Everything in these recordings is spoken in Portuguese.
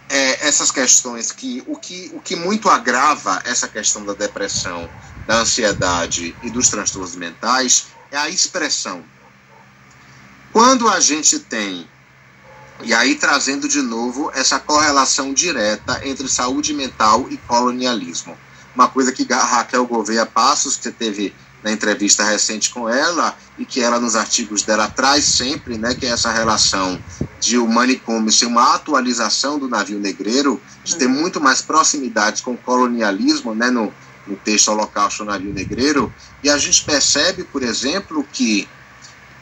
essas questões o que muito agrava essa questão da depressão, da ansiedade e dos transtornos mentais é a expressão. Quando a gente tem, e aí trazendo de novo essa correlação direta entre saúde mental e colonialismo, uma coisa que a Raquel Gouveia Passos, que você teve na entrevista recente com ela, e que ela nos artigos dela traz sempre, né, que é essa relação de o manicômio ser uma atualização do navio negreiro, de ter muito mais proximidade com o colonialismo, né, no texto Holocausto no Navio Negreiro, e a gente percebe, por exemplo, que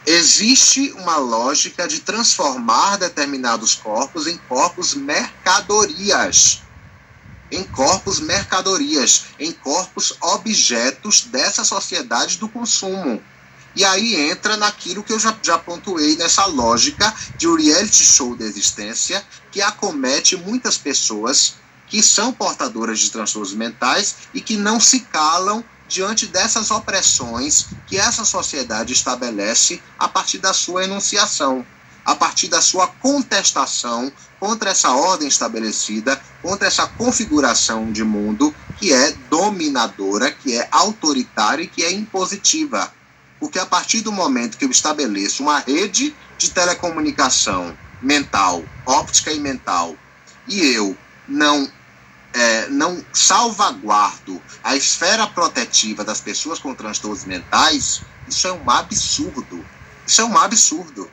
existe uma lógica de transformar determinados corpos em corpos mercadorias, em corpos objetos dessa sociedade do consumo. E aí entra naquilo que eu já pontuei nessa lógica de um reality show da existência que acomete muitas pessoas que são portadoras de transtornos mentais e que não se calam diante dessas opressões que essa sociedade estabelece a partir da sua enunciação, a partir da sua contestação contra essa ordem estabelecida, contra essa configuração de mundo que é dominadora, que é autoritária e que é impositiva. Porque a partir do momento que eu estabeleço uma rede de telecomunicação mental, óptica e mental, e eu não salvaguardo a esfera protetiva das pessoas com transtornos mentais, isso é um absurdo. Isso é um absurdo.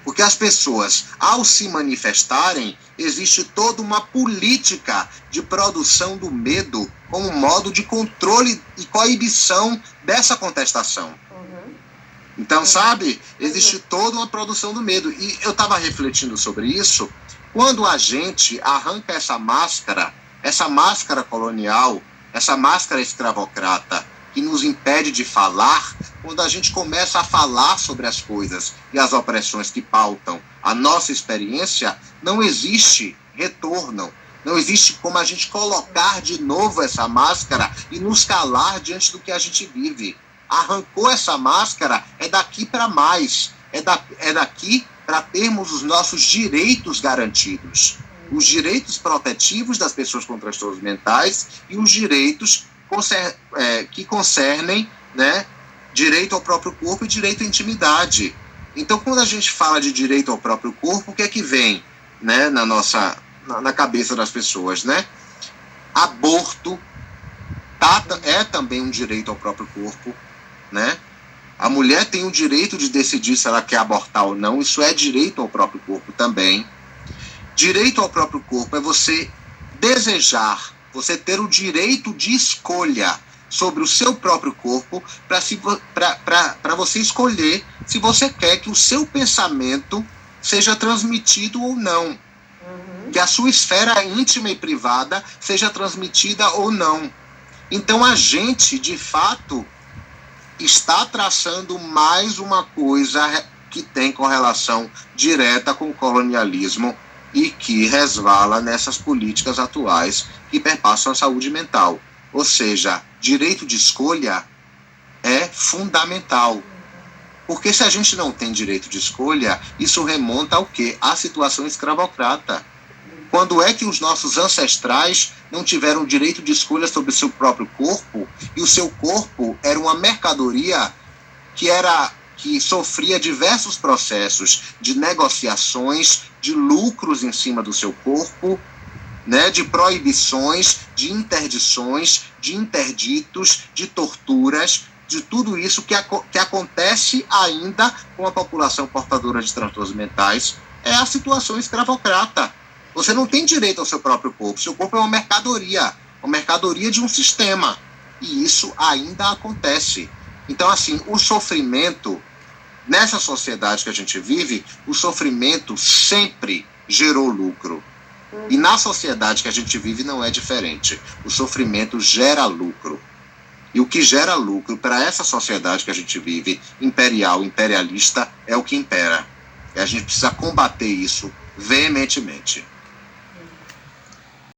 Porque as pessoas, ao se manifestarem, existe toda uma política de produção do medo como modo de controle e coibição dessa contestação. Então, sabe, existe toda uma produção do medo. E eu estava refletindo sobre isso, quando a gente arranca essa máscara colonial, essa máscara escravocrata, que nos impede de falar, quando a gente começa a falar sobre as coisas e as opressões que pautam a nossa experiência, não existe retorno, não existe como a gente colocar de novo essa máscara e nos calar diante do que a gente vive. Arrancou essa máscara, é daqui para mais, é daqui para termos os nossos direitos garantidos, os direitos protetivos das pessoas com transtornos mentais e os direitos que concernem, né, direito ao próprio corpo e direito à intimidade. Então, quando a gente fala de direito ao próprio corpo, o que é que vem, né, na cabeça das pessoas, né? Aborto é também um direito ao próprio corpo, né? A mulher tem o direito de decidir se ela quer abortar ou não, isso é direito ao próprio corpo também. Direito ao próprio corpo é você desejar, você ter o direito de escolha sobre o seu próprio corpo para você escolher se você quer que o seu pensamento seja transmitido ou não. Que a sua esfera íntima e privada seja transmitida ou não. Então a gente, de fato, está traçando mais uma coisa que tem correlação direta com o colonialismo e que resvala nessas políticas atuais que perpassam a saúde mental. Ou seja, direito de escolha é fundamental. Porque se a gente não tem direito de escolha, isso remonta ao quê? À situação escravocrata. Quando é que os nossos ancestrais não tiveram direito de escolha sobre o seu próprio corpo e o seu corpo era uma mercadoria que sofria diversos processos de negociações, de lucros em cima do seu corpo, né, de proibições, de interdições, de interditos, de torturas, de tudo isso que acontece ainda com a população portadora de transtornos mentais, é a situação escravocrata. Você não tem direito ao seu próprio corpo. Seu corpo é uma mercadoria de um sistema. E isso ainda acontece. Então, assim, o sofrimento, nessa sociedade que a gente vive, o sofrimento sempre gerou lucro. E na sociedade que a gente vive não é diferente. O sofrimento gera lucro. E o que gera lucro para essa sociedade que a gente vive, imperial, imperialista, é o que impera. E a gente precisa combater isso veementemente.